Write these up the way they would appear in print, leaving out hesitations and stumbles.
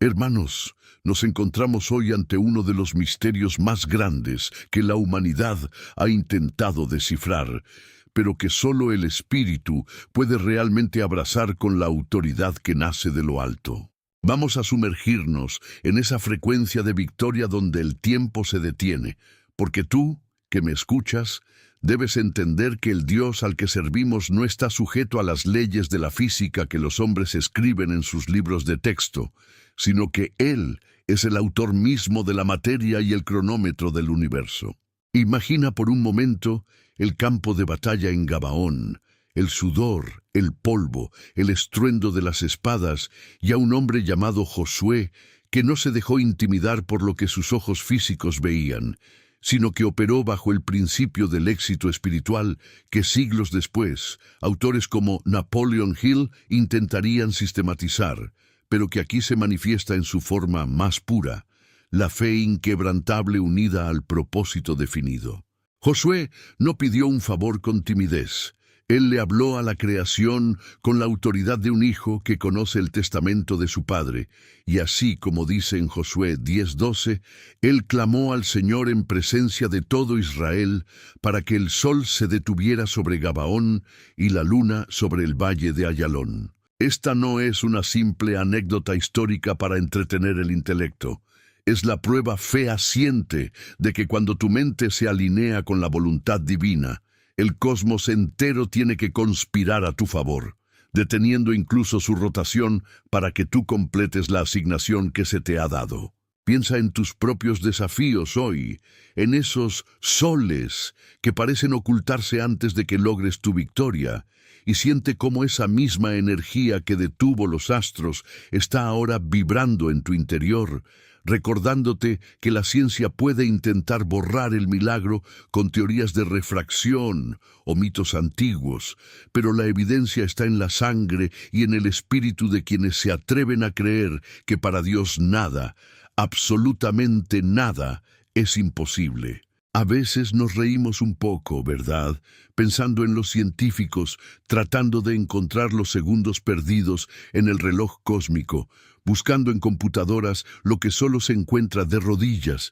Hermanos, nos encontramos hoy ante uno de los misterios más grandes que la humanidad ha intentado descifrar, pero que solo el Espíritu puede realmente abrazar con la autoridad que nace de lo alto. Vamos a sumergirnos en esa frecuencia de victoria donde el tiempo se detiene, porque tú, que me escuchas, debes entender que el Dios al que servimos no está sujeto a las leyes de la física que los hombres escriben en sus libros de texto, sino que Él es el autor mismo de la materia y el cronómetro del universo. Imagina por un momento el campo de batalla en Gabaón, el sudor, el polvo, el estruendo de las espadas y a un hombre llamado Josué que no se dejó intimidar por lo que sus ojos físicos veían, sino que operó bajo el principio del éxito espiritual que siglos después autores como Napoleon Hill intentarían sistematizar, pero que aquí se manifiesta en su forma más pura, la fe inquebrantable unida al propósito definido. Josué no pidió un favor con timidez. Él le habló a la creación con la autoridad de un hijo que conoce el testamento de su padre, y así como dice en Josué 10:12, él clamó al Señor en presencia de todo Israel para que el sol se detuviera sobre Gabaón y la luna sobre el valle de Ayalón. Esta no es una simple anécdota histórica para entretener el intelecto. Es la prueba fehaciente de que cuando tu mente se alinea con la voluntad divina, el cosmos entero tiene que conspirar a tu favor, deteniendo incluso su rotación para que tú completes la asignación que se te ha dado. Piensa en tus propios desafíos hoy, en esos soles que parecen ocultarse antes de que logres tu victoria, y siente cómo esa misma energía que detuvo los astros está ahora vibrando en tu interior, recordándote que la ciencia puede intentar borrar el milagro con teorías de refracción o mitos antiguos, pero la evidencia está en la sangre y en el espíritu de quienes se atreven a creer que para Dios nada, absolutamente nada, es imposible. A veces nos reímos un poco, ¿verdad? Pensando en los científicos, tratando de encontrar los segundos perdidos en el reloj cósmico, buscando en computadoras lo que solo se encuentra de rodillas,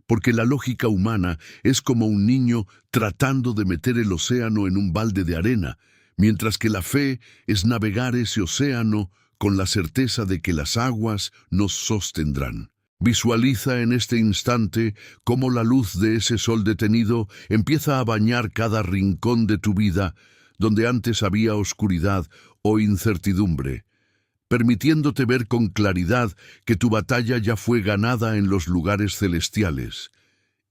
porque la lógica humana es como un niño tratando de meter el océano en un balde de arena, mientras que la fe es navegar ese océano con la certeza de que las aguas nos sostendrán. Visualiza en este instante cómo la luz de ese sol detenido empieza a bañar cada rincón de tu vida, donde antes había oscuridad o incertidumbre, permitiéndote ver con claridad que tu batalla ya fue ganada en los lugares celestiales,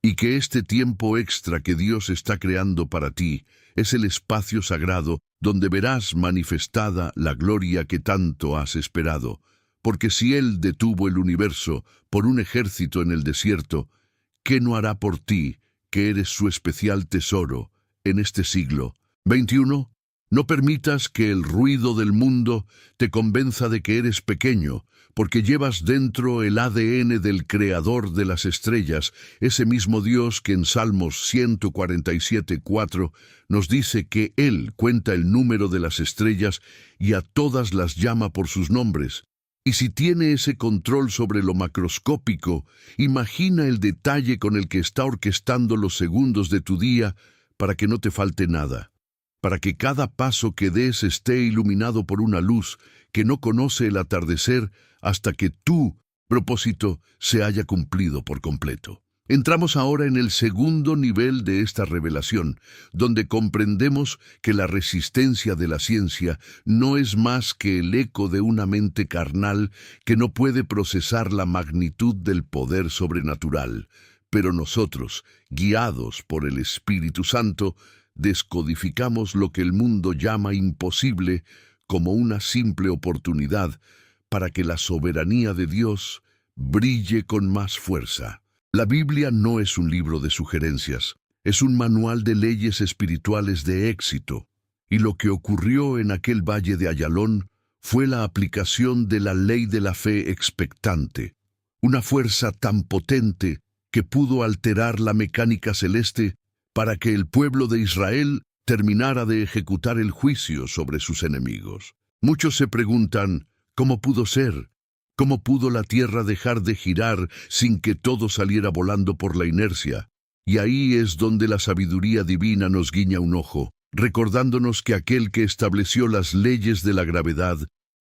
y que este tiempo extra que Dios está creando para ti es el espacio sagrado donde verás manifestada la gloria que tanto has esperado. Porque si Él detuvo el universo por un ejército en el desierto, ¿qué no hará por ti, que eres su especial tesoro, en este siglo? 21. No permitas que el ruido del mundo te convenza de que eres pequeño, porque llevas dentro el ADN del Creador de las estrellas, ese mismo Dios que en Salmos 147:4 nos dice que Él cuenta el número de las estrellas y a todas las llama por sus nombres. Y si tiene ese control sobre lo macroscópico, imagina el detalle con el que está orquestando los segundos de tu día para que no te falte nada, para que cada paso que des esté iluminado por una luz que no conoce el atardecer hasta que tu propósito se haya cumplido por completo. Entramos ahora en el segundo nivel de esta revelación, donde comprendemos que la resistencia de la ciencia no es más que el eco de una mente carnal que no puede procesar la magnitud del poder sobrenatural. Pero nosotros, guiados por el Espíritu Santo, descodificamos lo que el mundo llama imposible como una simple oportunidad para que la soberanía de Dios brille con más fuerza. La Biblia no es un libro de sugerencias, es un manual de leyes espirituales de éxito. Y lo que ocurrió en aquel valle de Ayalón fue la aplicación de la ley de la fe expectante, una fuerza tan potente que pudo alterar la mecánica celeste para que el pueblo de Israel terminara de ejecutar el juicio sobre sus enemigos. Muchos se preguntan, ¿cómo pudo ser? ¿Cómo pudo la Tierra dejar de girar sin que todo saliera volando por la inercia? Y ahí es donde la sabiduría divina nos guiña un ojo, recordándonos que aquel que estableció las leyes de la gravedad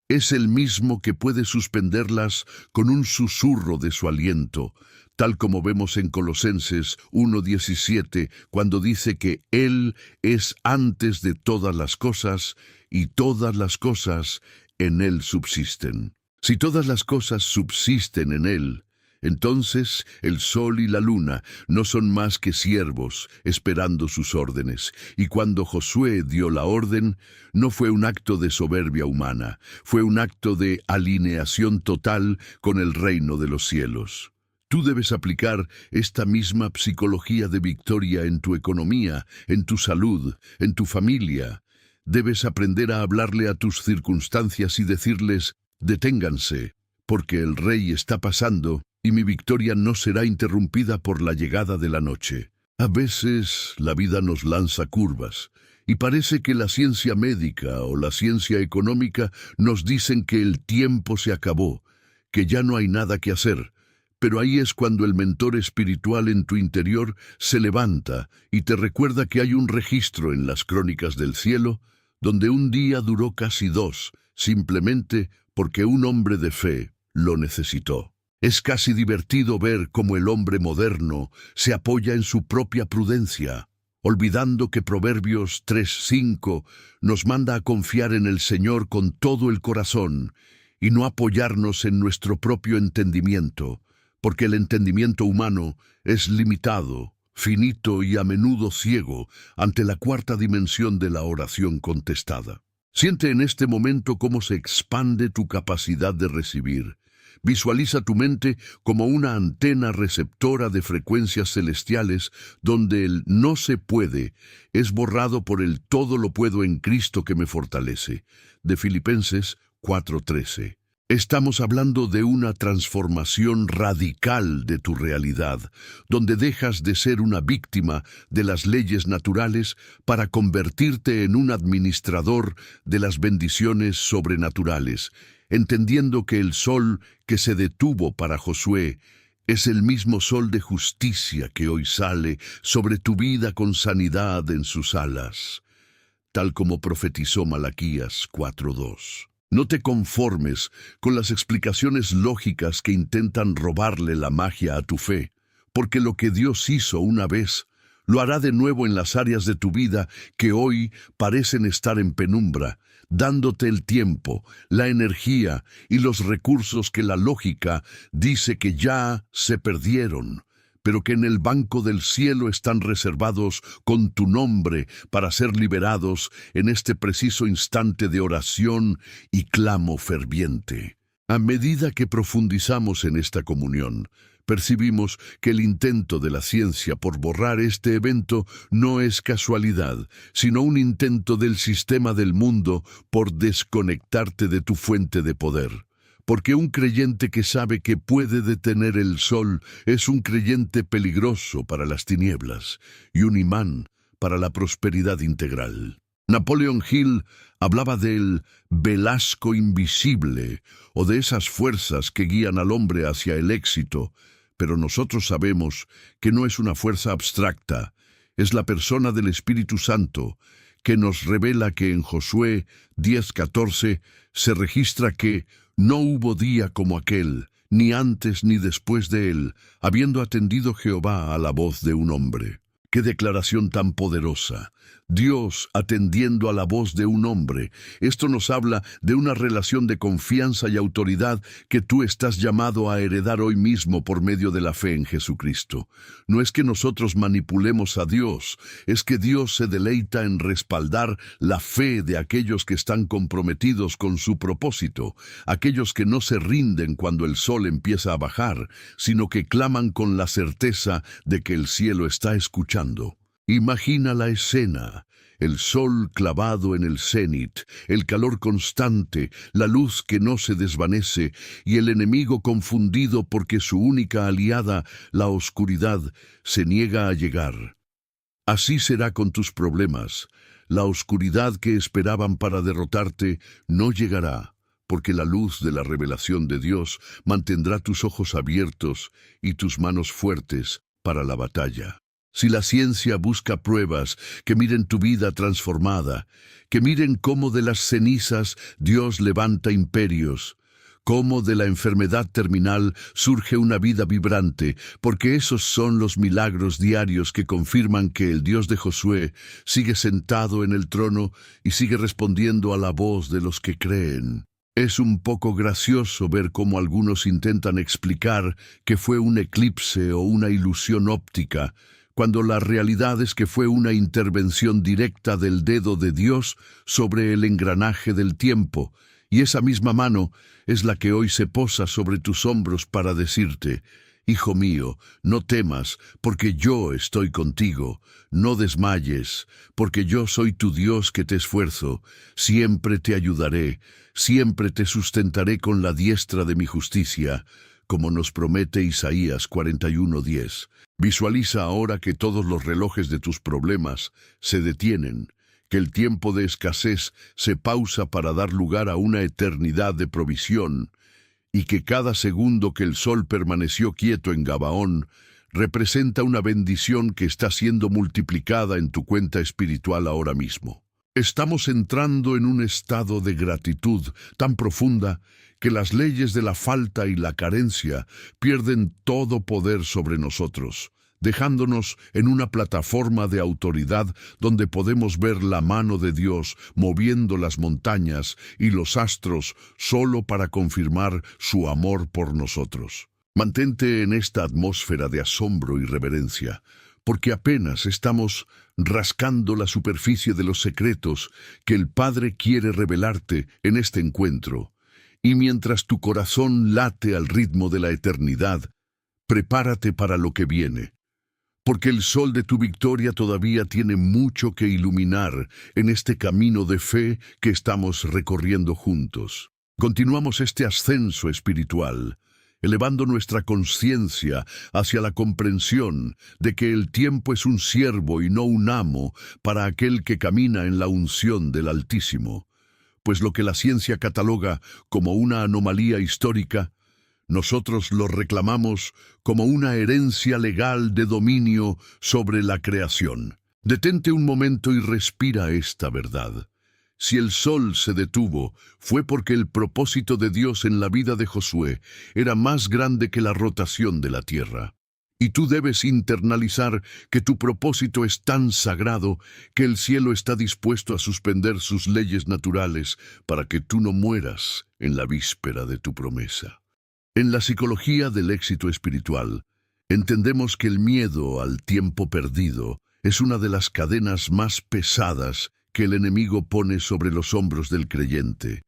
es el mismo que puede suspenderlas con un susurro de su aliento, tal como vemos en Colosenses 1:17, cuando dice que Él es antes de todas las cosas, y todas las cosas en Él subsisten. Si todas las cosas subsisten en Él, entonces el sol y la luna no son más que siervos esperando sus órdenes. Y cuando Josué dio la orden, no fue un acto de soberbia humana, fue un acto de alineación total con el reino de los cielos. Tú debes aplicar esta misma psicología de victoria en tu economía, en tu salud, en tu familia. Debes aprender a hablarle a tus circunstancias y decirles: deténganse, porque el rey está pasando y mi victoria no será interrumpida por la llegada de la noche. A veces la vida nos lanza curvas y parece que la ciencia médica o la ciencia económica nos dicen que el tiempo se acabó, que ya no hay nada que hacer. Pero ahí es cuando el mentor espiritual en tu interior se levanta y te recuerda que hay un registro en las crónicas del cielo donde un día duró casi 2, simplemente porque un hombre de fe lo necesitó. Es casi divertido ver cómo el hombre moderno se apoya en su propia prudencia, olvidando que Proverbios 3:5 nos manda a confiar en el Señor con todo el corazón y no apoyarnos en nuestro propio entendimiento, porque el entendimiento humano es limitado, finito y a menudo ciego ante la cuarta dimensión de la oración contestada. Siente en este momento cómo se expande tu capacidad de recibir. Visualiza tu mente como una antena receptora de frecuencias celestiales donde el no se puede es borrado por el todo lo puedo en Cristo que me fortalece. De Filipenses 4:13. Estamos hablando de una transformación radical de tu realidad, donde dejas de ser una víctima de las leyes naturales para convertirte en un administrador de las bendiciones sobrenaturales, entendiendo que el sol que se detuvo para Josué es el mismo sol de justicia que hoy sale sobre tu vida con sanidad en sus alas, tal como profetizó Malaquías 4:2. No te conformes con las explicaciones lógicas que intentan robarle la magia a tu fe, porque lo que Dios hizo una vez, lo hará de nuevo en las áreas de tu vida que hoy parecen estar en penumbra, dándote el tiempo, la energía y los recursos que la lógica dice que ya se perdieron, pero que en el banco del cielo están reservados con tu nombre para ser liberados en este preciso instante de oración y clamo ferviente. A medida que profundizamos en esta comunión, percibimos que el intento de la ciencia por borrar este evento no es casualidad, sino un intento del sistema del mundo por desconectarte de tu fuente de poder. Porque un creyente que sabe que puede detener el sol es un creyente peligroso para las tinieblas y un imán para la prosperidad integral. Napoleon Hill hablaba del Velasco invisible o de esas fuerzas que guían al hombre hacia el éxito, pero nosotros sabemos que no es una fuerza abstracta, es la persona del Espíritu Santo que nos revela que en Josué 10:14 se registra que no hubo día como aquel, ni antes ni después de él, habiendo atendido Jehová a la voz de un hombre. ¡Qué declaración tan poderosa! Dios atendiendo a la voz de un hombre. Esto nos habla de una relación de confianza y autoridad que tú estás llamado a heredar hoy mismo por medio de la fe en Jesucristo. No es que nosotros manipulemos a Dios, es que Dios se deleita en respaldar la fe de aquellos que están comprometidos con su propósito, aquellos que no se rinden cuando el sol empieza a bajar, sino que claman con la certeza de que el cielo está escuchando. Imagina la escena, el sol clavado en el cenit, el calor constante, la luz que no se desvanece y el enemigo confundido porque su única aliada, la oscuridad, se niega a llegar. Así será con tus problemas. La oscuridad que esperaban para derrotarte no llegará, porque la luz de la revelación de Dios mantendrá tus ojos abiertos y tus manos fuertes para la batalla. Si la ciencia busca pruebas que miren tu vida transformada, que miren cómo de las cenizas Dios levanta imperios, cómo de la enfermedad terminal surge una vida vibrante, porque esos son los milagros diarios que confirman que el Dios de Josué sigue sentado en el trono y sigue respondiendo a la voz de los que creen. Es un poco gracioso ver cómo algunos intentan explicar que fue un eclipse o una ilusión óptica, cuando la realidad es que fue una intervención directa del dedo de Dios sobre el engranaje del tiempo, y esa misma mano es la que hoy se posa sobre tus hombros para decirte: Hijo mío, no temas, porque yo estoy contigo. No desmayes, porque yo soy tu Dios que te esfuerzo. Siempre te ayudaré, siempre te sustentaré con la diestra de mi justicia, como nos promete Isaías 41:10. Visualiza ahora que todos los relojes de tus problemas se detienen, que el tiempo de escasez se pausa para dar lugar a una eternidad de provisión, y que cada segundo que el sol permaneció quieto en Gabaón representa una bendición que está siendo multiplicada en tu cuenta espiritual ahora mismo. Estamos entrando en un estado de gratitud tan profunda que las leyes de la falta y la carencia pierden todo poder sobre nosotros, dejándonos en una plataforma de autoridad donde podemos ver la mano de Dios moviendo las montañas y los astros solo para confirmar su amor por nosotros. Mantente en esta atmósfera de asombro y reverencia, porque apenas estamos rascando la superficie de los secretos que el Padre quiere revelarte en este encuentro. Y mientras tu corazón late al ritmo de la eternidad, prepárate para lo que viene, porque el sol de tu victoria todavía tiene mucho que iluminar en este camino de fe que estamos recorriendo juntos. Continuamos este ascenso espiritual, elevando nuestra conciencia hacia la comprensión de que el tiempo es un siervo y no un amo para aquel que camina en la unción del Altísimo. Pues lo que la ciencia cataloga como una anomalía histórica, nosotros lo reclamamos como una herencia legal de dominio sobre la creación. Detente un momento y respira esta verdad. Si el sol se detuvo, fue porque el propósito de Dios en la vida de Josué era más grande que la rotación de la tierra. Y tú debes internalizar que tu propósito es tan sagrado que el cielo está dispuesto a suspender sus leyes naturales para que tú no mueras en la víspera de tu promesa. En la psicología del éxito espiritual, entendemos que el miedo al tiempo perdido es una de las cadenas más pesadas que el enemigo pone sobre los hombros del creyente,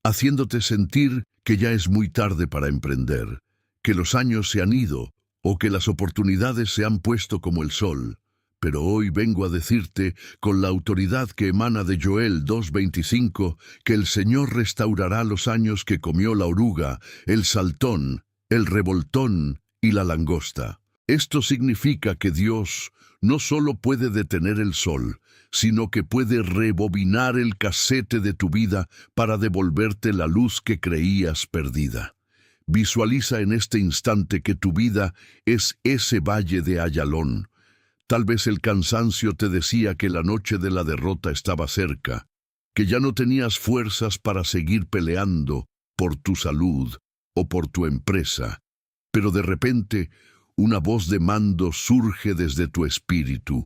haciéndote sentir que ya es muy tarde para emprender, que los años se han ido o que las oportunidades se han puesto como el sol. Pero hoy vengo a decirte, con la autoridad que emana de Joel 2:25, que el Señor restaurará los años que comió la oruga, el saltón, el revoltón y la langosta. Esto significa que Dios no solo puede detener el sol, sino que puede rebobinar el casete de tu vida para devolverte la luz que creías perdida. Visualiza en este instante que tu vida es ese valle de Ayalón. Tal vez el cansancio te decía que la noche de la derrota estaba cerca, que ya no tenías fuerzas para seguir peleando por tu salud o por tu empresa, pero de repente una voz de mando surge desde tu espíritu,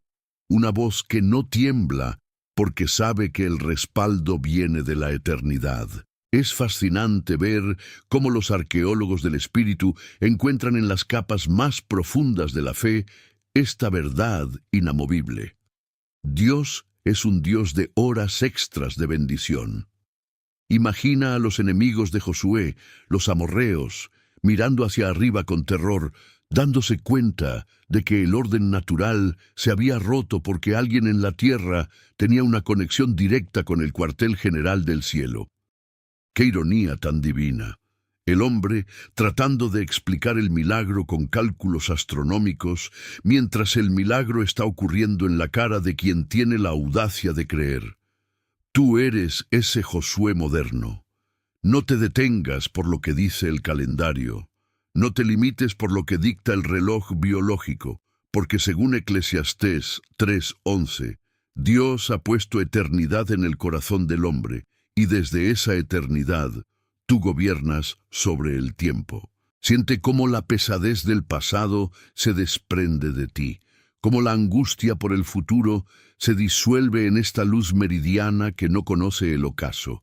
una voz que no tiembla porque sabe que el respaldo viene de la eternidad. Es fascinante ver cómo los arqueólogos del espíritu encuentran en las capas más profundas de la fe esta verdad inamovible. Dios es un Dios de horas extras de bendición. Imagina a los enemigos de Josué, los amorreos, mirando hacia arriba con terror, dándose cuenta de que el orden natural se había roto porque alguien en la tierra tenía una conexión directa con el cuartel general del cielo. ¡Qué ironía tan divina! El hombre tratando de explicar el milagro con cálculos astronómicos, mientras el milagro está ocurriendo en la cara de quien tiene la audacia de creer. Tú eres ese Josué moderno. No te detengas por lo que dice el calendario. No te limites por lo que dicta el reloj biológico, porque según Eclesiastés 3:11, Dios ha puesto eternidad en el corazón del hombre, y desde esa eternidad tú gobiernas sobre el tiempo. Siente cómo la pesadez del pasado se desprende de ti, cómo la angustia por el futuro se disuelve en esta luz meridiana que no conoce el ocaso,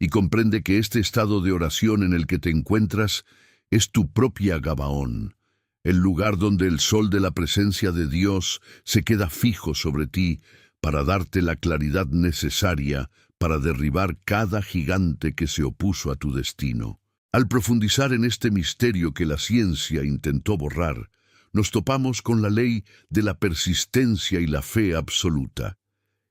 y comprende que este estado de oración en el que te encuentras es tu propia Gabaón, el lugar donde el sol de la presencia de Dios se queda fijo sobre ti para darte la claridad necesaria para derribar cada gigante que se opuso a tu destino. Al profundizar en este misterio que la ciencia intentó borrar, nos topamos con la ley de la persistencia y la fe absoluta,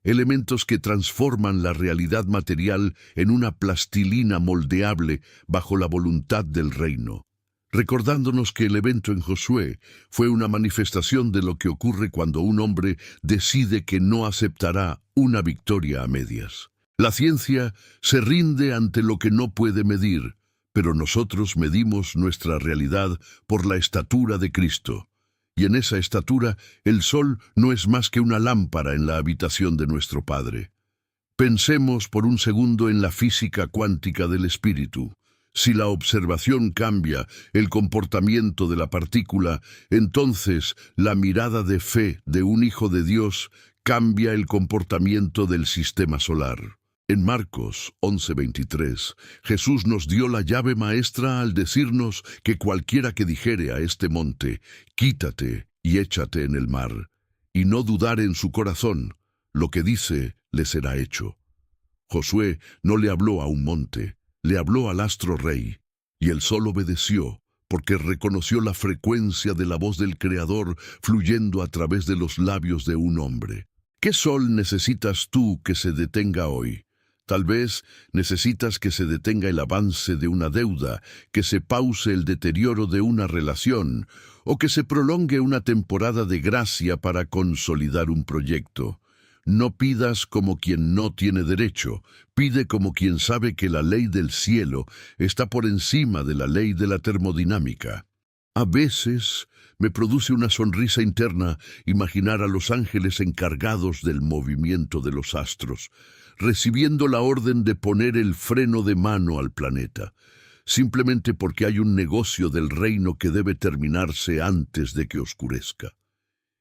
elementos que transforman la realidad material en una plastilina moldeable bajo la voluntad del reino, recordándonos que el evento en Josué fue una manifestación de lo que ocurre cuando un hombre decide que no aceptará una victoria a medias. La ciencia se rinde ante lo que no puede medir, pero nosotros medimos nuestra realidad por la estatura de Cristo. Y en esa estatura, el sol no es más que una lámpara en la habitación de nuestro Padre. Pensemos por un segundo en la física cuántica del espíritu. Si la observación cambia el comportamiento de la partícula, entonces la mirada de fe de un hijo de Dios cambia el comportamiento del sistema solar. En Marcos 11:23, Jesús nos dio la llave maestra al decirnos que cualquiera que dijere a este monte, quítate y échate en el mar, y no dudar en su corazón, lo que dice le será hecho. Josué no le habló a un monte, le habló al astro rey, y el sol obedeció, porque reconoció la frecuencia de la voz del Creador fluyendo a través de los labios de un hombre. ¿Qué sol necesitas tú que se detenga hoy? Tal vez necesitas que se detenga el avance de una deuda, que se pause el deterioro de una relación, o que se prolongue una temporada de gracia para consolidar un proyecto. No pidas como quien no tiene derecho, pide como quien sabe que la ley del cielo está por encima de la ley de la termodinámica. A veces me produce una sonrisa interna imaginar a los ángeles encargados del movimiento de los astros, recibiendo la orden de poner el freno de mano al planeta, simplemente porque hay un negocio del reino que debe terminarse antes de que oscurezca.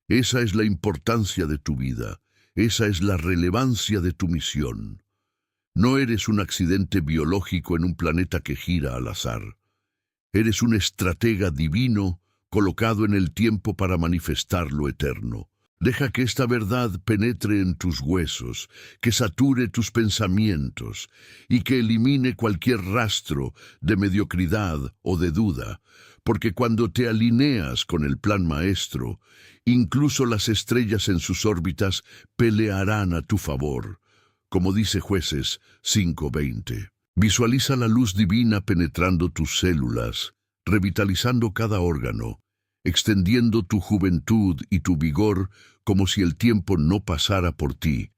Esa es la importancia de tu vida, esa es la relevancia de tu misión. No eres un accidente biológico en un planeta que gira al azar. Eres un estratega divino colocado en el tiempo para manifestar lo eterno. Deja que esta verdad penetre en tus huesos, que sature tus pensamientos y que elimine cualquier rastro de mediocridad o de duda, porque cuando te alineas con el plan maestro, incluso las estrellas en sus órbitas pelearán a tu favor, como dice Jueces 5:20. Visualiza la luz divina penetrando tus células, revitalizando cada órgano, extendiendo tu juventud y tu vigor como si el tiempo no pasara por ti,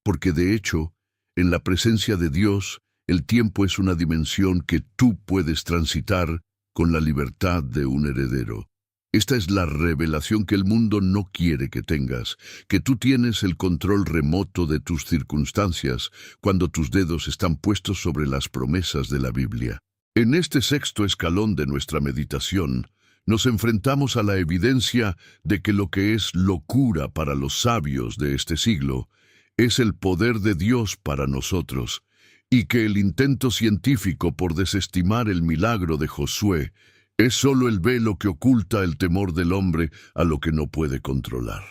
porque de hecho, en la presencia de Dios, el tiempo es una dimensión que tú puedes transitar con la libertad de un heredero. Esta es la revelación que el mundo no quiere que tengas, que tú tienes el control remoto de tus circunstancias cuando tus dedos están puestos sobre las promesas de la Biblia. En este sexto escalón de nuestra meditación, nos enfrentamos a la evidencia de que lo que es locura para los sabios de este siglo es el poder de Dios para nosotros, y que el intento científico por desestimar el milagro de Josué es solo el velo que oculta el temor del hombre a lo que no puede controlar.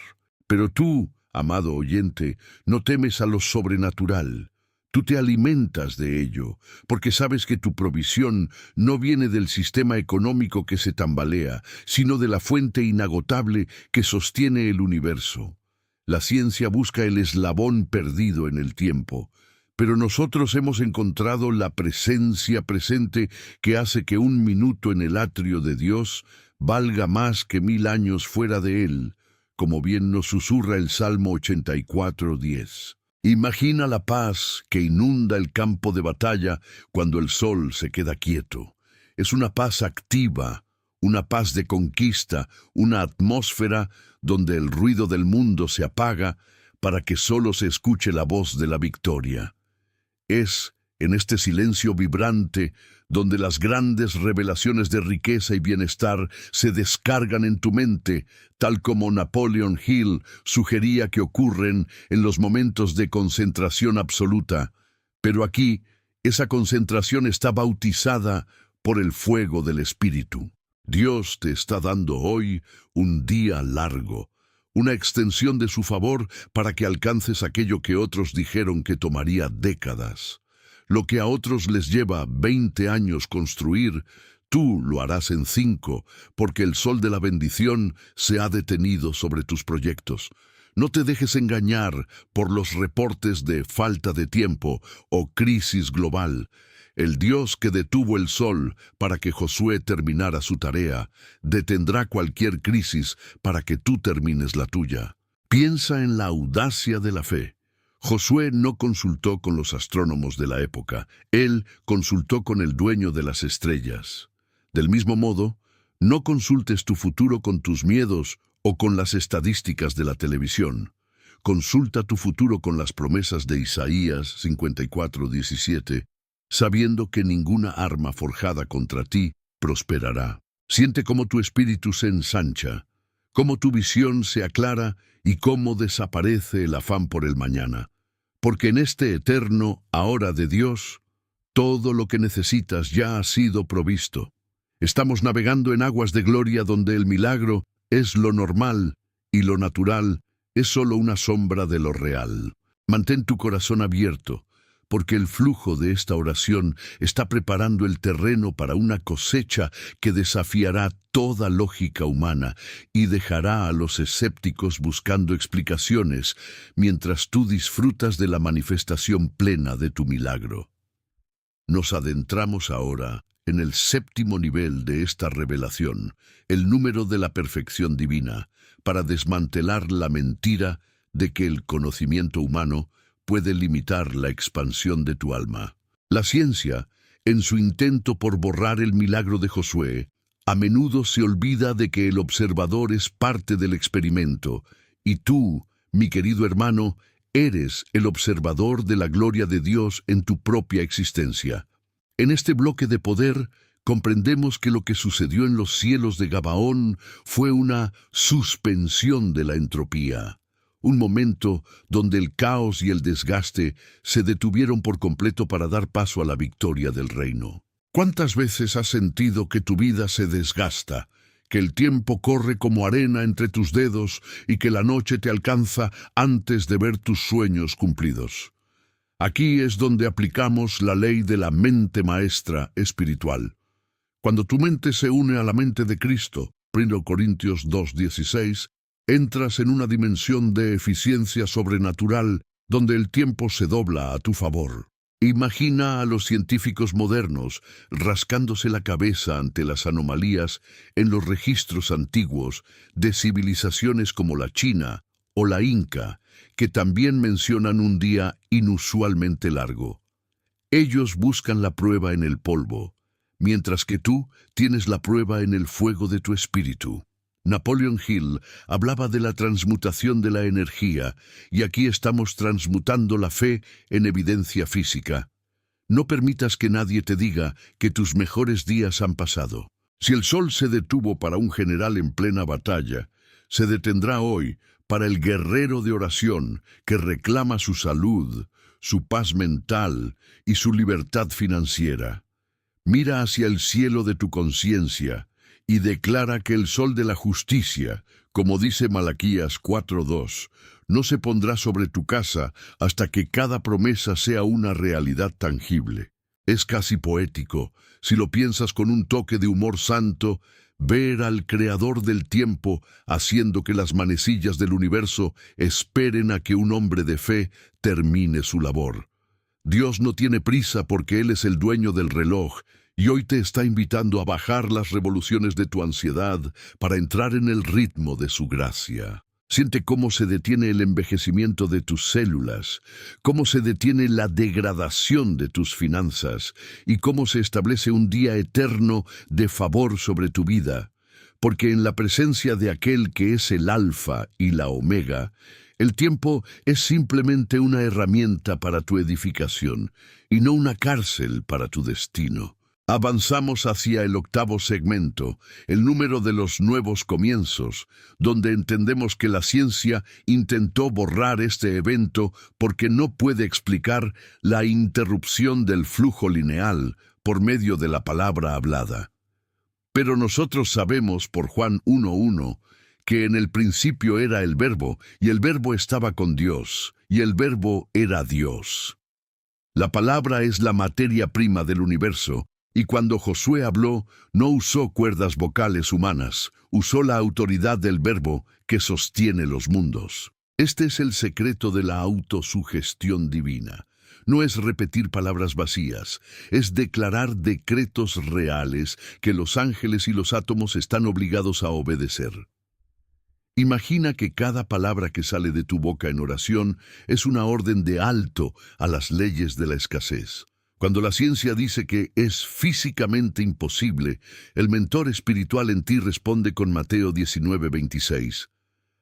Pero tú, amado oyente, no temes a lo sobrenatural. Tú te alimentas de ello, porque sabes que tu provisión no viene del sistema económico que se tambalea, sino de la fuente inagotable que sostiene el universo. La ciencia busca el eslabón perdido en el tiempo, pero nosotros hemos encontrado la presencia presente que hace que un minuto en el atrio de Dios valga más que 1000 años fuera de él, como bien nos susurra el Salmo 84:10. Imagina la paz que inunda el campo de batalla cuando el sol se queda quieto. Es una paz activa, una paz de conquista, una atmósfera donde el ruido del mundo se apaga para que solo se escuche la voz de la victoria. Es en este silencio vibrante donde las grandes revelaciones de riqueza y bienestar se descargan en tu mente, tal como Napoleon Hill sugería que ocurren en los momentos de concentración absoluta. Pero aquí, esa concentración está bautizada por el fuego del Espíritu. Dios te está dando hoy un día largo, una extensión de su favor para que alcances aquello que otros dijeron que tomaría décadas. Lo que a otros les lleva 20 años construir, tú lo harás en 5, porque el sol de la bendición se ha detenido sobre tus proyectos. No te dejes engañar por los reportes de falta de tiempo o crisis global. El Dios que detuvo el sol para que Josué terminara su tarea, detendrá cualquier crisis para que tú termines la tuya. Piensa en la audacia de la fe. Josué no consultó con los astrónomos de la época, él consultó con el dueño de las estrellas. Del mismo modo, no consultes tu futuro con tus miedos o con las estadísticas de la televisión. Consulta tu futuro con las promesas de Isaías 54:17, sabiendo que ninguna arma forjada contra ti prosperará. Siente cómo tu espíritu se ensancha, cómo tu visión se aclara y cómo desaparece el afán por el mañana. Porque en este eterno ahora de Dios, todo lo que necesitas ya ha sido provisto. Estamos navegando en aguas de gloria donde el milagro es lo normal y lo natural es solo una sombra de lo real. Mantén tu corazón abierto, porque el flujo de esta oración está preparando el terreno para una cosecha que desafiará toda lógica humana y dejará a los escépticos buscando explicaciones mientras tú disfrutas de la manifestación plena de tu milagro. Nos adentramos ahora en el 7º nivel de esta revelación, el número de la perfección divina, para desmantelar la mentira de que el conocimiento humano puede limitar la expansión de tu alma. La ciencia, en su intento por borrar el milagro de Josué, a menudo se olvida de que el observador es parte del experimento, y tú, mi querido hermano, eres el observador de la gloria de Dios en tu propia existencia. En este bloque de poder, comprendemos que lo que sucedió en los cielos de Gabaón fue una suspensión de la entropía. Un momento donde el caos y el desgaste se detuvieron por completo para dar paso a la victoria del reino. ¿Cuántas veces has sentido que tu vida se desgasta, que el tiempo corre como arena entre tus dedos y que la noche te alcanza antes de ver tus sueños cumplidos? Aquí es donde aplicamos la ley de la mente maestra espiritual. Cuando tu mente se une a la mente de Cristo, 1 Corintios 2:16, entras en una dimensión de eficiencia sobrenatural donde el tiempo se dobla a tu favor. Imagina a los científicos modernos rascándose la cabeza ante las anomalías en los registros antiguos de civilizaciones como la China o la Inca, que también mencionan un día inusualmente largo. Ellos buscan la prueba en el polvo, mientras que tú tienes la prueba en el fuego de tu espíritu. Napoleon Hill hablaba de la transmutación de la energía, y aquí estamos transmutando la fe en evidencia física. No permitas que nadie te diga que tus mejores días han pasado. Si el sol se detuvo para un general en plena batalla, se detendrá hoy para el guerrero de oración que reclama su salud, su paz mental y su libertad financiera. Mira hacia el cielo de tu conciencia y declara que el sol de la justicia, como dice Malaquías 4:2, no se pondrá sobre tu casa hasta que cada promesa sea una realidad tangible. Es casi poético, si lo piensas con un toque de humor santo, ver al Creador del tiempo haciendo que las manecillas del universo esperen a que un hombre de fe termine su labor. Dios no tiene prisa porque Él es el dueño del reloj, y hoy te está invitando a bajar las revoluciones de tu ansiedad para entrar en el ritmo de su gracia. Siente cómo se detiene el envejecimiento de tus células, cómo se detiene la degradación de tus finanzas y cómo se establece un día eterno de favor sobre tu vida. Porque en la presencia de aquel que es el Alfa y la Omega, el tiempo es simplemente una herramienta para tu edificación y no una cárcel para tu destino. Avanzamos hacia el octavo segmento, el número de los nuevos comienzos, donde entendemos que la ciencia intentó borrar este evento porque no puede explicar la interrupción del flujo lineal por medio de la palabra hablada. Pero nosotros sabemos por Juan 1:1 que en el principio era el Verbo, y el Verbo estaba con Dios, y el Verbo era Dios. La palabra es la materia prima del universo, y cuando Josué habló, no usó cuerdas vocales humanas, usó la autoridad del Verbo que sostiene los mundos. Este es el secreto de la autosugestión divina. No es repetir palabras vacías, es declarar decretos reales que los ángeles y los átomos están obligados a obedecer. Imagina que cada palabra que sale de tu boca en oración es una orden de alto a las leyes de la escasez. Cuando la ciencia dice que es físicamente imposible, el mentor espiritual en ti responde con Mateo 19:26.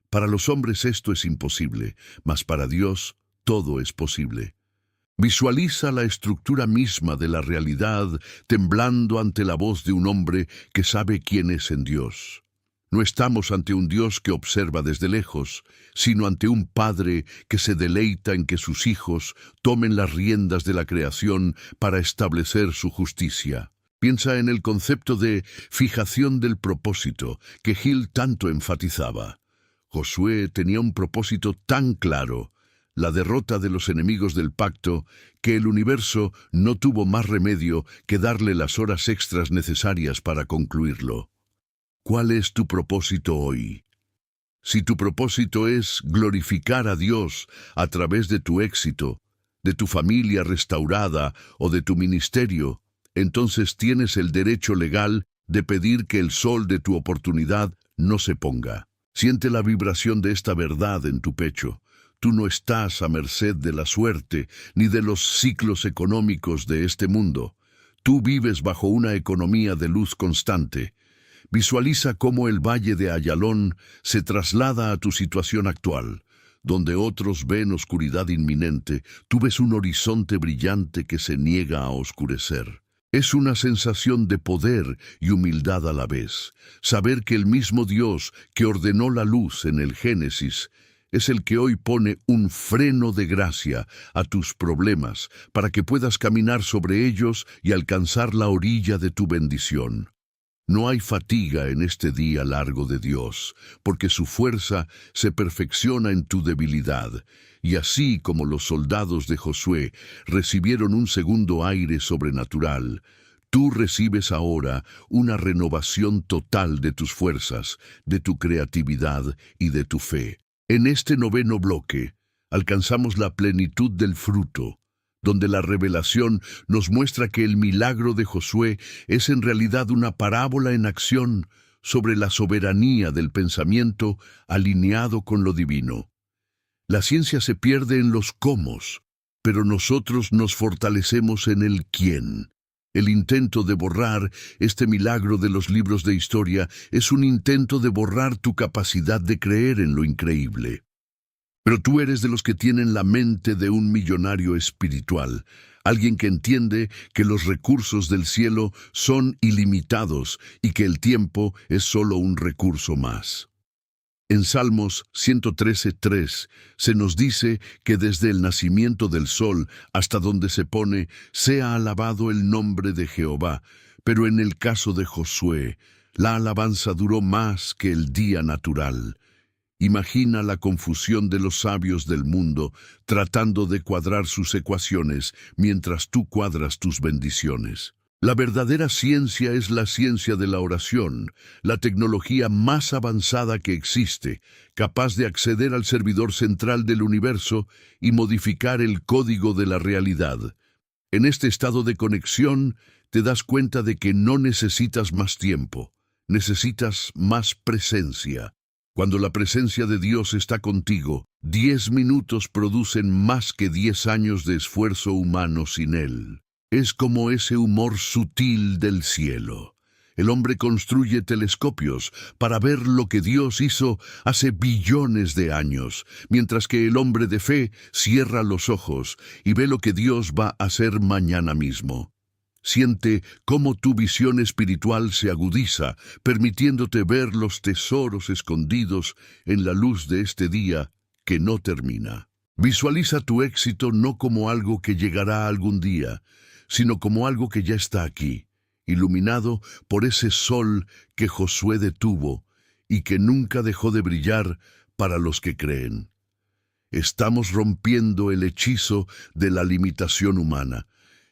Para los hombres esto es imposible, mas para Dios todo es posible. Visualiza la estructura misma de la realidad temblando ante la voz de un hombre que sabe quién es en Dios. No estamos ante un Dios que observa desde lejos, sino ante un Padre que se deleita en que sus hijos tomen las riendas de la creación para establecer su justicia. Piensa en el concepto de fijación del propósito que Gil tanto enfatizaba. Josué tenía un propósito tan claro, la derrota de los enemigos del pacto, que el universo no tuvo más remedio que darle las horas extras necesarias para concluirlo. ¿Cuál es tu propósito hoy? Si tu propósito es glorificar a Dios a través de tu éxito, de tu familia restaurada o de tu ministerio, entonces tienes el derecho legal de pedir que el sol de tu oportunidad no se ponga. Siente la vibración de esta verdad en tu pecho. Tú no estás a merced de la suerte ni de los ciclos económicos de este mundo. Tú vives bajo una economía de luz constante. Visualiza cómo el valle de Ayalón se traslada a tu situación actual. Donde otros ven oscuridad inminente, tú ves un horizonte brillante que se niega a oscurecer. Es una sensación de poder y humildad a la vez. Saber que el mismo Dios que ordenó la luz en el Génesis es el que hoy pone un freno de gracia a tus problemas para que puedas caminar sobre ellos y alcanzar la orilla de tu bendición. No hay fatiga en este día largo de Dios, porque su fuerza se perfecciona en tu debilidad. Y así como los soldados de Josué recibieron un segundo aire sobrenatural, tú recibes ahora una renovación total de tus fuerzas, de tu creatividad y de tu fe. En este noveno bloque, alcanzamos la plenitud del fruto, donde la revelación nos muestra que el milagro de Josué es en realidad una parábola en acción sobre la soberanía del pensamiento alineado con lo divino. La ciencia se pierde en los cómo, pero nosotros nos fortalecemos en el quién. El intento de borrar este milagro de los libros de historia es un intento de borrar tu capacidad de creer en lo increíble. Pero tú eres de los que tienen la mente de un millonario espiritual, alguien que entiende que los recursos del cielo son ilimitados y que el tiempo es solo un recurso más. En Salmos 113:3 se nos dice que desde el nacimiento del sol hasta donde se pone, sea alabado el nombre de Jehová. Pero en el caso de Josué, la alabanza duró más que el día natural. Imagina la confusión de los sabios del mundo tratando de cuadrar sus ecuaciones mientras tú cuadras tus bendiciones. La verdadera ciencia es la ciencia de la oración, la tecnología más avanzada que existe, capaz de acceder al servidor central del universo y modificar el código de la realidad. En este estado de conexión, te das cuenta de que no necesitas más tiempo, necesitas más presencia. Cuando la presencia de Dios está contigo, 10 minutos producen más que 10 años de esfuerzo humano sin Él. Es como ese humor sutil del cielo. El hombre construye telescopios para ver lo que Dios hizo hace billones de años, mientras que el hombre de fe cierra los ojos y ve lo que Dios va a hacer mañana mismo. Siente cómo tu visión espiritual se agudiza, permitiéndote ver los tesoros escondidos en la luz de este día que no termina. Visualiza tu éxito no como algo que llegará algún día, sino como algo que ya está aquí, iluminado por ese sol que Josué detuvo y que nunca dejó de brillar para los que creen. Estamos rompiendo el hechizo de la limitación humana.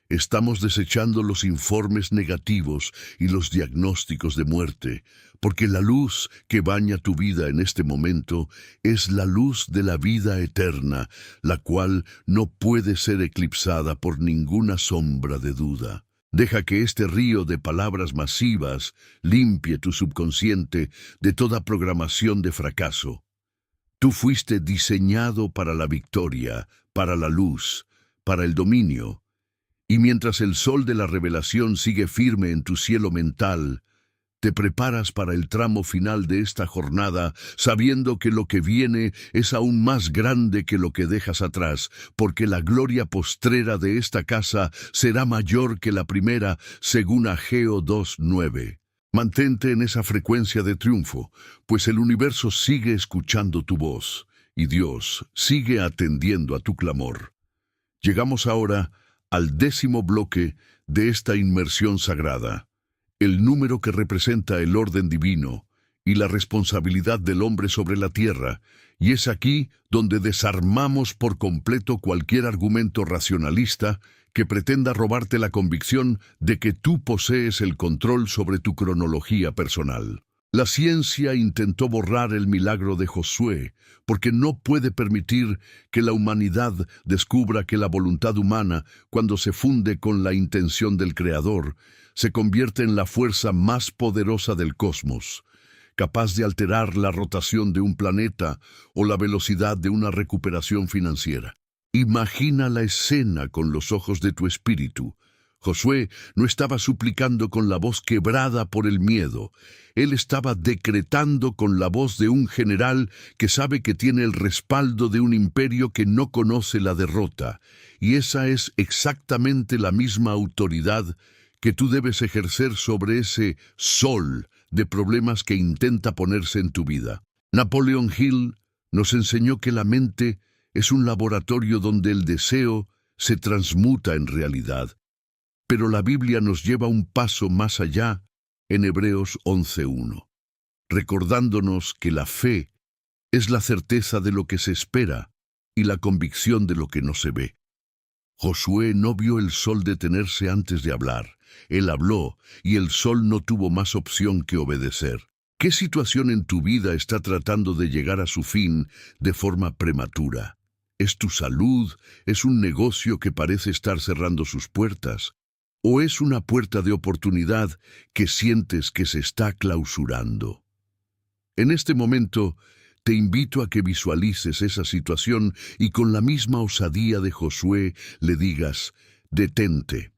Estamos desechando los informes negativos y los diagnósticos de muerte, porque la luz que baña tu vida en este momento es la luz de la vida eterna, la cual no puede ser eclipsada por ninguna sombra de duda. Deja que este río de palabras masivas limpie tu subconsciente de toda programación de fracaso. Tú fuiste diseñado para la victoria, para la luz, para el dominio. Y mientras el sol de la revelación sigue firme en tu cielo mental, te preparas para el tramo final de esta jornada, sabiendo que lo que viene es aún más grande que lo que dejas atrás, porque la gloria postrera de esta casa será mayor que la primera, según Ageo 2:9. Mantente en esa frecuencia de triunfo, pues el universo sigue escuchando tu voz, y Dios sigue atendiendo a tu clamor. Llegamos ahora al 10º bloque de esta inmersión sagrada, el número que representa el orden divino y la responsabilidad del hombre sobre la tierra, y es aquí donde desarmamos por completo cualquier argumento racionalista que pretenda robarte la convicción de que tú posees el control sobre tu cronología personal. La ciencia intentó borrar el milagro de Josué, porque no puede permitir que la humanidad descubra que la voluntad humana, cuando se funde con la intención del Creador, se convierte en la fuerza más poderosa del cosmos, capaz de alterar la rotación de un planeta o la velocidad de una recuperación financiera. Imagina la escena con los ojos de tu espíritu. Josué no estaba suplicando con la voz quebrada por el miedo. Él estaba decretando con la voz de un general que sabe que tiene el respaldo de un imperio que no conoce la derrota. Y esa es exactamente la misma autoridad que tú debes ejercer sobre ese sol de problemas que intenta ponerse en tu vida. Napoleon Hill nos enseñó que la mente es un laboratorio donde el deseo se transmuta en realidad. Pero la Biblia nos lleva un paso más allá en Hebreos 11:1, recordándonos que la fe es la certeza de lo que se espera y la convicción de lo que no se ve. Josué no vio el sol detenerse antes de hablar. Él habló y el sol no tuvo más opción que obedecer. ¿Qué situación en tu vida está tratando de llegar a su fin de forma prematura? ¿Es tu salud? ¿Es un negocio que parece estar cerrando sus puertas? ¿O es una puerta de oportunidad que sientes que se está clausurando? En este momento, te invito a que visualices esa situación y con la misma osadía de Josué le digas: detente.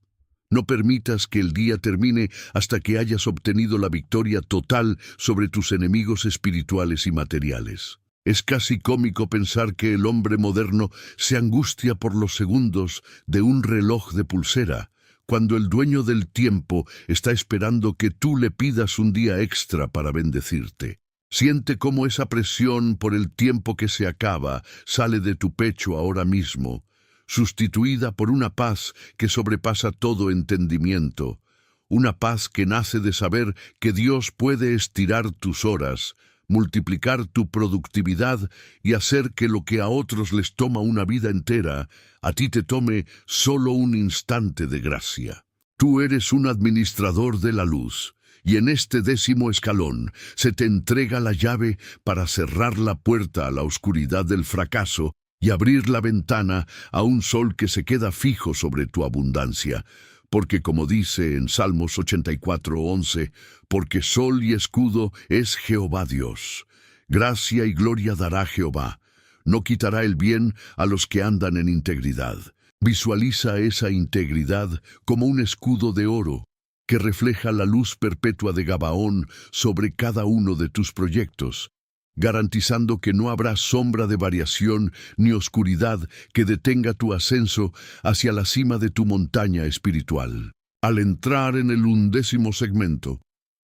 No permitas que el día termine hasta que hayas obtenido la victoria total sobre tus enemigos espirituales y materiales. Es casi cómico pensar que el hombre moderno se angustia por los segundos de un reloj de pulsera, cuando el dueño del tiempo está esperando que tú le pidas un día extra para bendecirte. Siente cómo esa presión por el tiempo que se acaba sale de tu pecho ahora mismo, sustituida por una paz que sobrepasa todo entendimiento, una paz que nace de saber que Dios puede estirar tus horas, multiplicar tu productividad y hacer que lo que a otros les toma una vida entera, a ti te tome solo un instante de gracia. Tú eres un administrador de la luz, y en este 10º escalón se te entrega la llave para cerrar la puerta a la oscuridad del fracaso y abrir la ventana a un sol que se queda fijo sobre tu abundancia. Porque como dice en Salmos 84:11, porque sol y escudo es Jehová Dios. Gracia y gloria dará Jehová. No quitará el bien a los que andan en integridad. Visualiza esa integridad como un escudo de oro que refleja la luz perpetua de Gabaón sobre cada uno de tus proyectos, garantizando que no habrá sombra de variación ni oscuridad que detenga tu ascenso hacia la cima de tu montaña espiritual. Al entrar en el 11º segmento,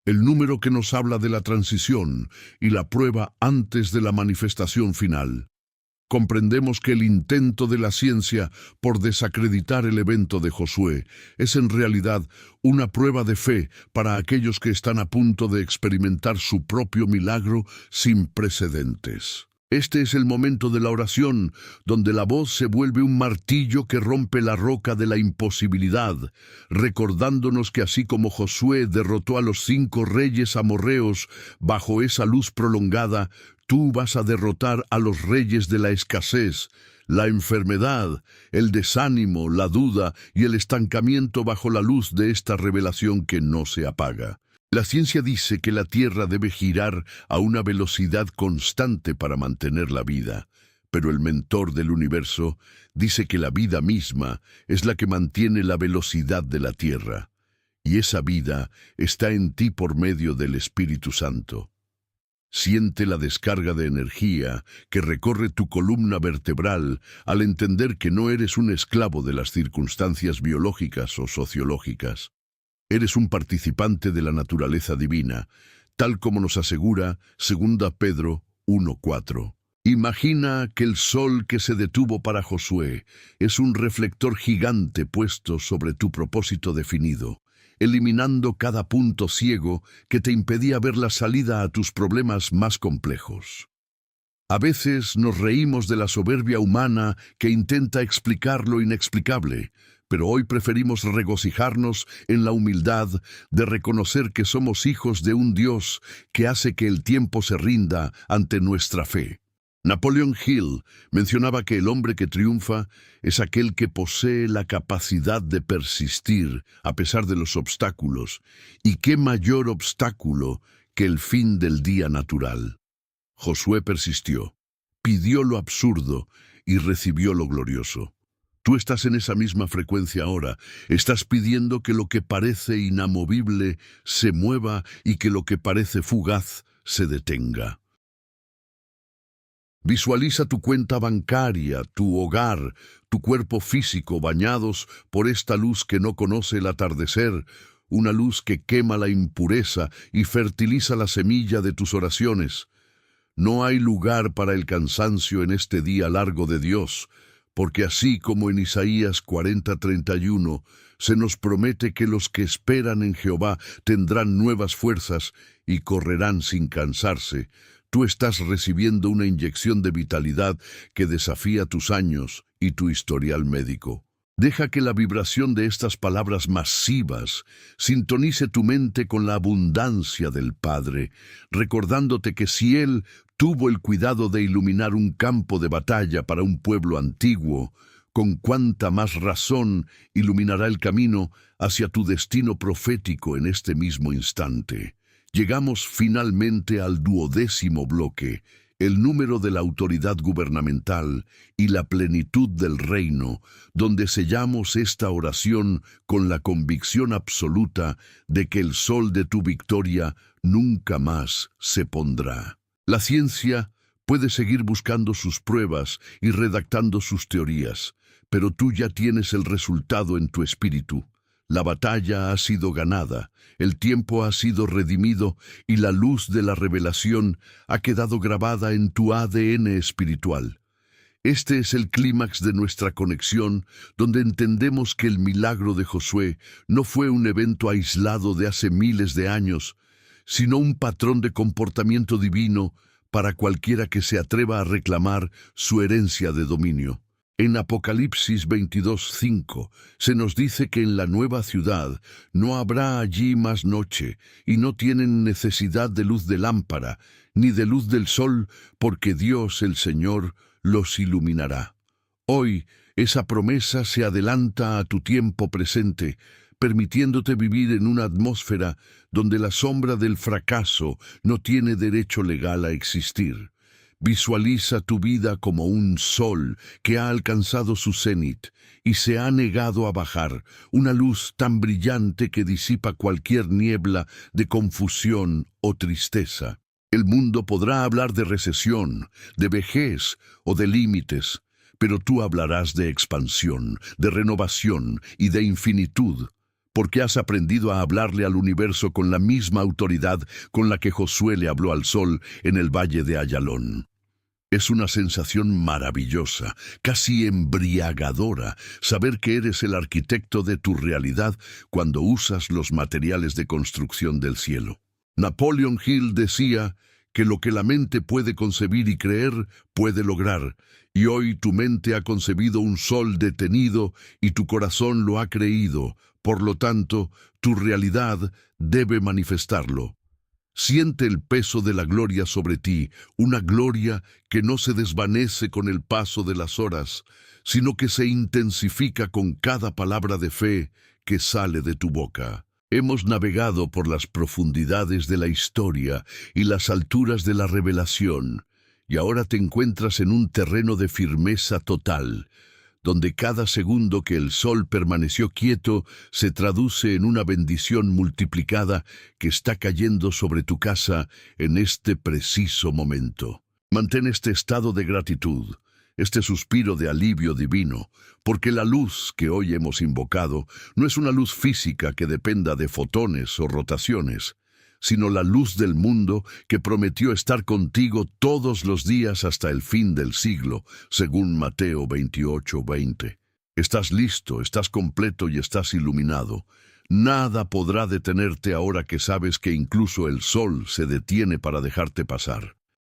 el número que nos habla de la transición y la prueba antes de la manifestación final, comprendemos que el intento de la ciencia por desacreditar el evento de Josué es en realidad una prueba de fe para aquellos que están a punto de experimentar su propio milagro sin precedentes. Este es el momento de la oración, donde la voz se vuelve un martillo que rompe la roca de la imposibilidad, recordándonos que así como Josué derrotó a los 5 reyes amorreos bajo esa luz prolongada, tú vas a derrotar a los reyes de la escasez, la enfermedad, el desánimo, la duda y el estancamiento bajo la luz de esta revelación que no se apaga. La ciencia dice que la Tierra debe girar a una velocidad constante para mantener la vida, pero el mentor del universo dice que la vida misma es la que mantiene la velocidad de la Tierra, y esa vida está en ti por medio del Espíritu Santo. Siente la descarga de energía que recorre tu columna vertebral al entender que no eres un esclavo de las circunstancias biológicas o sociológicas. Eres un participante de la naturaleza divina, tal como nos asegura 2 Pedro 1:4. Imagina que el sol que se detuvo para Josué es un reflector gigante puesto sobre tu propósito definido, eliminando cada punto ciego que te impedía ver la salida a tus problemas más complejos. A veces nos reímos de la soberbia humana que intenta explicar lo inexplicable, pero hoy preferimos regocijarnos en la humildad de reconocer que somos hijos de un Dios que hace que el tiempo se rinda ante nuestra fe. Napoleon Hill mencionaba que el hombre que triunfa es aquel que posee la capacidad de persistir a pesar de los obstáculos, y qué mayor obstáculo que el fin del día natural. Josué persistió, pidió lo absurdo y recibió lo glorioso. Tú estás en esa misma frecuencia ahora. Estás pidiendo que lo que parece inamovible se mueva y que lo que parece fugaz se detenga. Visualiza tu cuenta bancaria, tu hogar, tu cuerpo físico bañados por esta luz que no conoce el atardecer, una luz que quema la impureza y fertiliza la semilla de tus oraciones. No hay lugar para el cansancio en este día largo de Dios, porque así como en Isaías 40:31 se nos promete que los que esperan en Jehová tendrán nuevas fuerzas y correrán sin cansarse, tú estás recibiendo una inyección de vitalidad que desafía tus años y tu historial médico. Deja que la vibración de estas palabras masivas sintonice tu mente con la abundancia del Padre, recordándote que si Él tuvo el cuidado de iluminar un campo de batalla para un pueblo antiguo, con cuánta más razón iluminará el camino hacia tu destino profético en este mismo instante. Llegamos finalmente al 12º bloque, el número de la autoridad gubernamental y la plenitud del reino, donde sellamos esta oración con la convicción absoluta de que el sol de tu victoria nunca más se pondrá. La ciencia puede seguir buscando sus pruebas y redactando sus teorías, pero tú ya tienes el resultado en tu espíritu. La batalla ha sido ganada, el tiempo ha sido redimido y la luz de la revelación ha quedado grabada en tu ADN espiritual. Este es el clímax de nuestra conexión, donde entendemos que el milagro de Josué no fue un evento aislado de hace miles de años, sino un patrón de comportamiento divino para cualquiera que se atreva a reclamar su herencia de dominio. En Apocalipsis 22:5 se nos dice que en la nueva ciudad no habrá allí más noche, y no tienen necesidad de luz de lámpara, ni de luz del sol, porque Dios el Señor los iluminará. Hoy esa promesa se adelanta a tu tiempo presente, permitiéndote vivir en una atmósfera donde la sombra del fracaso no tiene derecho legal a existir. Visualiza tu vida como un sol que ha alcanzado su cenit y se ha negado a bajar, una luz tan brillante que disipa cualquier niebla de confusión o tristeza. El mundo podrá hablar de recesión, de vejez o de límites, pero tú hablarás de expansión, de renovación y de infinitud, porque has aprendido a hablarle al universo con la misma autoridad con la que Josué le habló al sol en el valle de Ayalón. Es una sensación maravillosa, casi embriagadora, saber que eres el arquitecto de tu realidad cuando usas los materiales de construcción del cielo. Napoleon Hill decía que lo que la mente puede concebir y creer, puede lograr, y hoy tu mente ha concebido un sol detenido y tu corazón lo ha creído, por lo tanto, tu realidad debe manifestarlo. Siente el peso de la gloria sobre ti, una gloria que no se desvanece con el paso de las horas, sino que se intensifica con cada palabra de fe que sale de tu boca. Hemos navegado por las profundidades de la historia y las alturas de la revelación, y ahora te encuentras en un terreno de firmeza total, donde cada segundo que el sol permaneció quieto se traduce en una bendición multiplicada que está cayendo sobre tu casa en este preciso momento. Mantén este estado de gratitud, este suspiro de alivio divino, porque la luz que hoy hemos invocado no es una luz física que dependa de fotones o rotaciones, sino la luz del mundo que prometió estar contigo todos los días hasta el fin del siglo, según Mateo 28:20. Estás listo, estás completo y estás iluminado. Nada podrá detenerte ahora que sabes que incluso el sol se detiene para dejarte pasar.